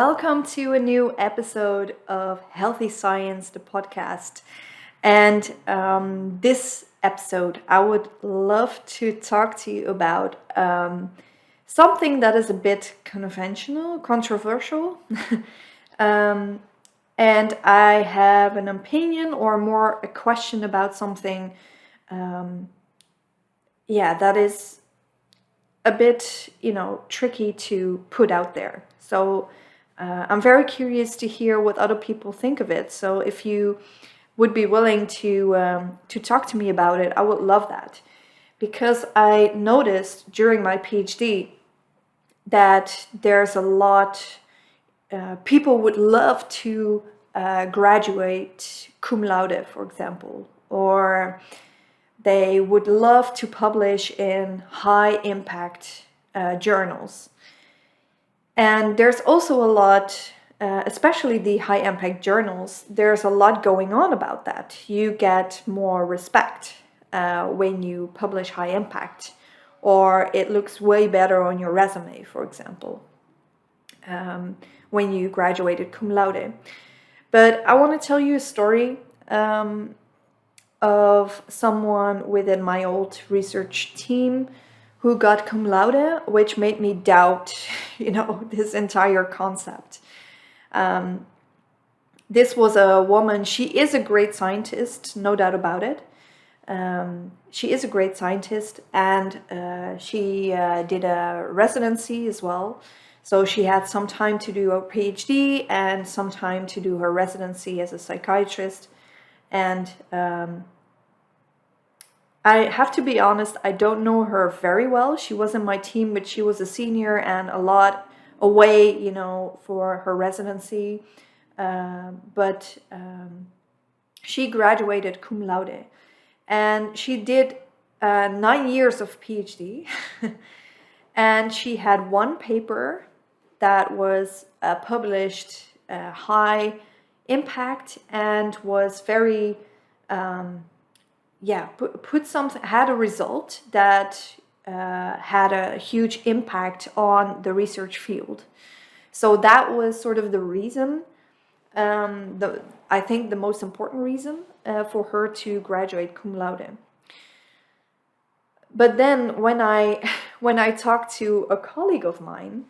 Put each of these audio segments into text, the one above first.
welcome to a new episode of Healthy Science, the podcast. And this episode, I would love to talk to you about something that is a bit controversial. um, and I have an opinion or more a question about something, that is a bit, tricky to put out there. So I'm very curious to hear what other people think of it. So if you would be willing to talk to me about it, I would love that. Because I noticed during my PhD that there's a lot, people would love to graduate cum laude, for example, or they would love to publish in high impact journals. And there's also a lot, especially the high impact journals, there's a lot going on about that. You get more respect when you publish high impact, or it looks way better on your resume, for example, when you graduated cum laude. But I want to tell you a story of someone within my old research team who got cum laude, which made me doubt, this entire concept. This was a woman. She is a great scientist, no doubt about it. She is a great scientist, and she did a residency as well. So she had some time to do a PhD and some time to do her residency as a psychiatrist. And I have to be honest, I don't know her very well. She was in my team, but she was a senior and a lot away, for her residency. But she graduated cum laude. And she did 9 years of PhD. And she had one paper that was published high impact and was very had a result that had a huge impact on the research field. So that was sort of the reason, I think the most important reason for her to graduate cum laude. But then when I talked to a colleague of mine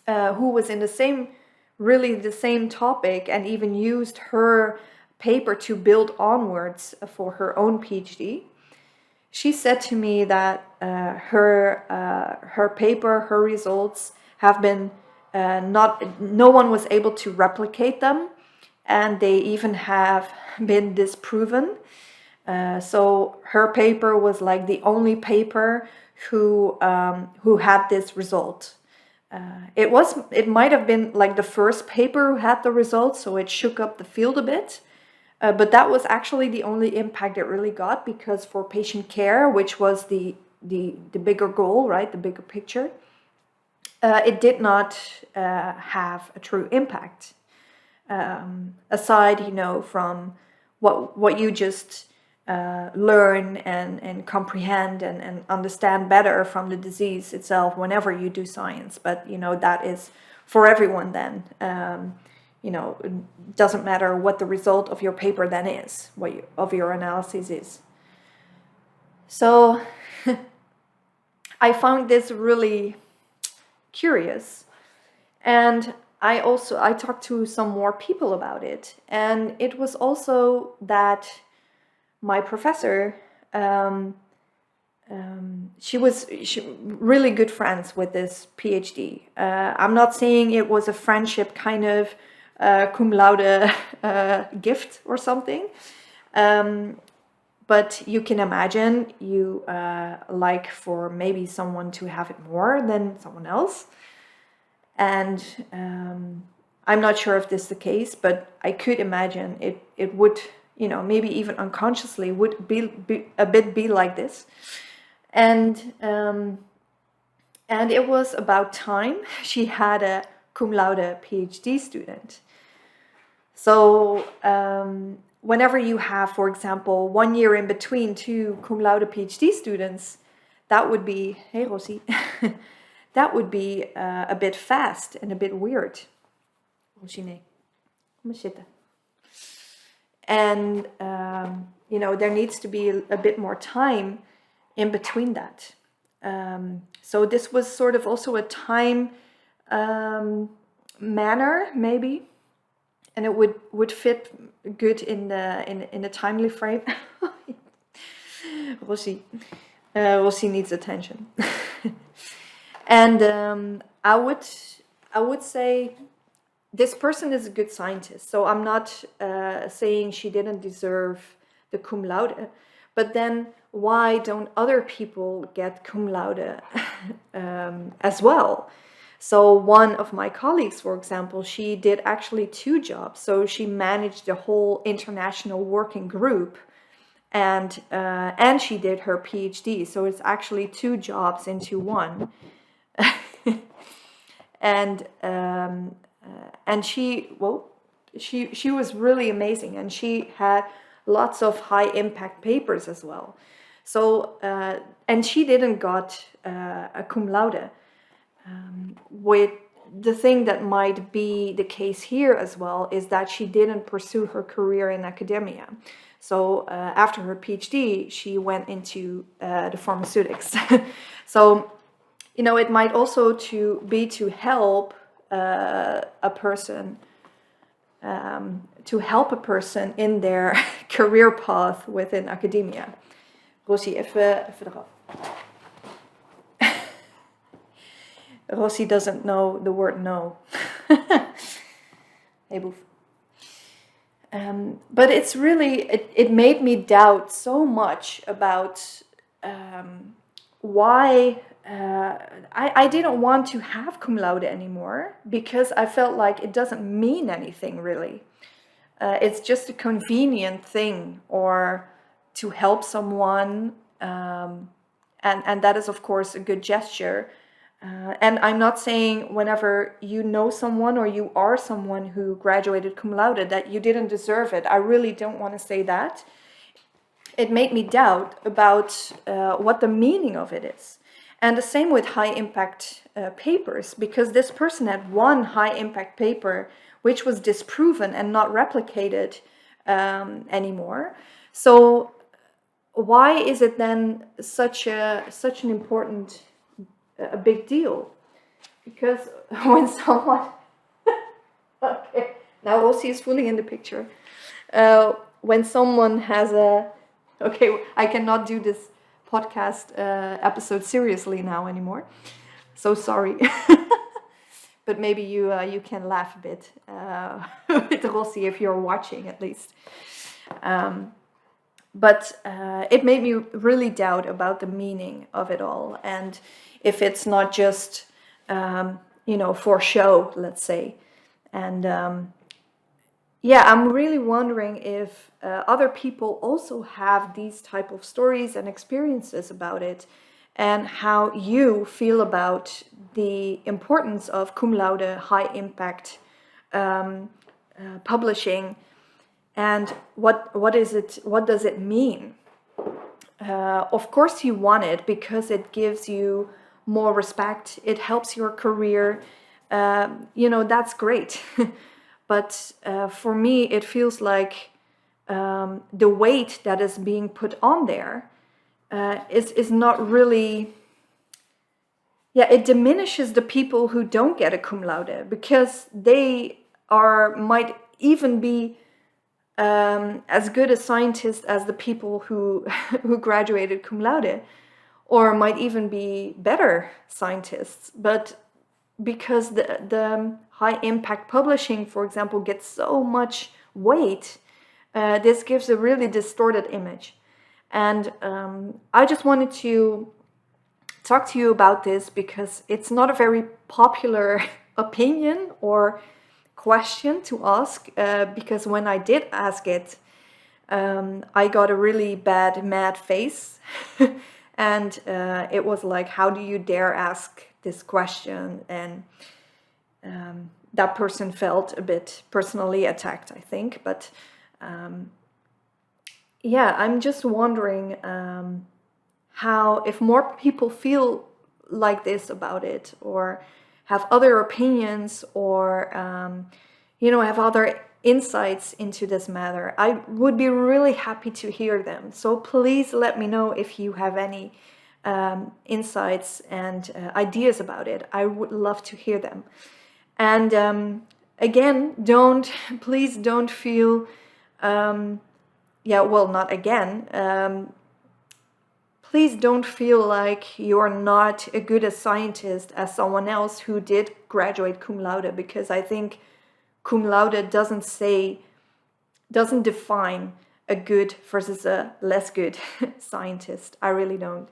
who was in the same topic and even used her paper to build onwards for her own PhD, she said to me that her paper, her results have been no one was able to replicate them, and they even have been disproven. So her paper was like the only paper who had this result. It might have been like the first paper who had the results, so it shook up the field a bit. But that was actually the only impact it really got, because for patient care, which was the bigger goal, right, the bigger picture, it did not have a true impact. Aside, from what you just learn and comprehend and understand better from the disease itself whenever you do science. But, that is for everyone then. It doesn't matter what the result of your paper then is, of your analysis is. So I found this really curious, and I talked to some more people about it, and it was also that my professor, she really good friends with this PhD. I'm not saying it was a friendship kind of cum laude gift or something, but you can imagine you like for maybe someone to have it more than someone else. And I'm not sure if this is the case, but I could imagine it would, maybe even unconsciously would be like this. And it was about time she had a cum laude PhD student. So whenever you have, for example, 1 year in between two cum laude PhD students, that would be, hey Rosie, that would be a bit fast and a bit weird. Rosie, kom eens zitten. And, there needs to be a bit more time in between that. So this was sort of also a time manner, maybe, and it would fit good in the timely frame. Rosie needs attention. And I would say this person is a good scientist, so I'm not saying she didn't deserve the cum laude, but then why don't other people get cum laude as well? So one of my colleagues, for example, she did actually 2 jobs. So she managed the whole international working group, and she did her PhD. So it's actually 2 jobs into one. And she was really amazing, and she had lots of high impact papers as well. So and she didn't got a cum laude. With the thing that might be the case here as well is that she didn't pursue her career in academia. So after her PhD, she went into the pharmaceutics. So, it might also be to help a person in their career path within academia. Rosie, even eraf. Rosie doesn't know the word no. Hey, boof. But it's really, it made me doubt so much about why I didn't want to have cum laude anymore, because I felt like it doesn't mean anything really. It's just a convenient thing, or to help someone, and that is of course a good gesture. And I'm not saying whenever you know someone or you are someone who graduated cum laude that you didn't deserve it. I really don't want to say that. It made me doubt about what the meaning of it is. And the same with high impact papers, because this person had one high impact paper which was disproven and not replicated anymore. So why is it then such an important, a big deal? Because when someone okay, now Rosie is fully in the picture. When someone has okay, I cannot do this podcast episode seriously now anymore, so sorry. But maybe you can laugh a bit with Rosie if you're watching at least. But it made me really doubt about the meaning of it all, and if it's not just for show, let's say. And I'm really wondering if other people also have these type of stories and experiences about it, and how you feel about the importance of cum laude high impact publishing, and what is it? What does it mean? Of course you want it because it gives you more respect. It helps your career. That's great. But for me, it feels like the weight that is being put on there is not really. Yeah, it diminishes the people who don't get a cum laude, because they might even be as good a scientist as the people who graduated cum laude, or might even be better scientists. But because the high impact publishing, for example, gets so much weight, this gives a really distorted image. And I just wanted to talk to you about this because it's not a very popular opinion or question to ask, because when I did ask it, I got a really mad face. And it was like, how do you dare ask this question? And that person felt a bit personally attacked, I think. But I'm just wondering how, if more people feel like this about it, or have other opinions, or have other insights into this matter, I would be really happy to hear them. So please let me know if you have any insights and ideas about it. I would love to hear them. And again, please don't feel, not again. Please don't feel like you're not as good a scientist as someone else who did graduate cum laude, because I think cum laude doesn't define a good versus a less good scientist. I really don't.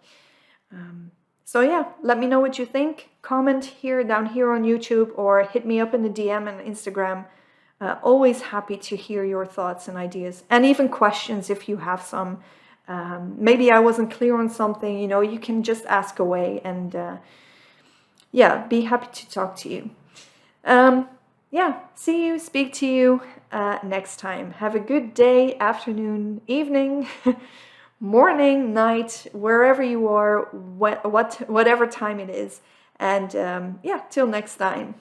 So yeah, let me know what you think. Comment down here on YouTube, or hit me up in the DM and Instagram. Always happy to hear your thoughts and ideas, and even questions if you have some. Maybe I wasn't clear on something, you can just ask away, and be happy to talk to you. Speak to you next time. Have a good day, afternoon, evening, morning, night, wherever you are, whatever time it is. And till next time.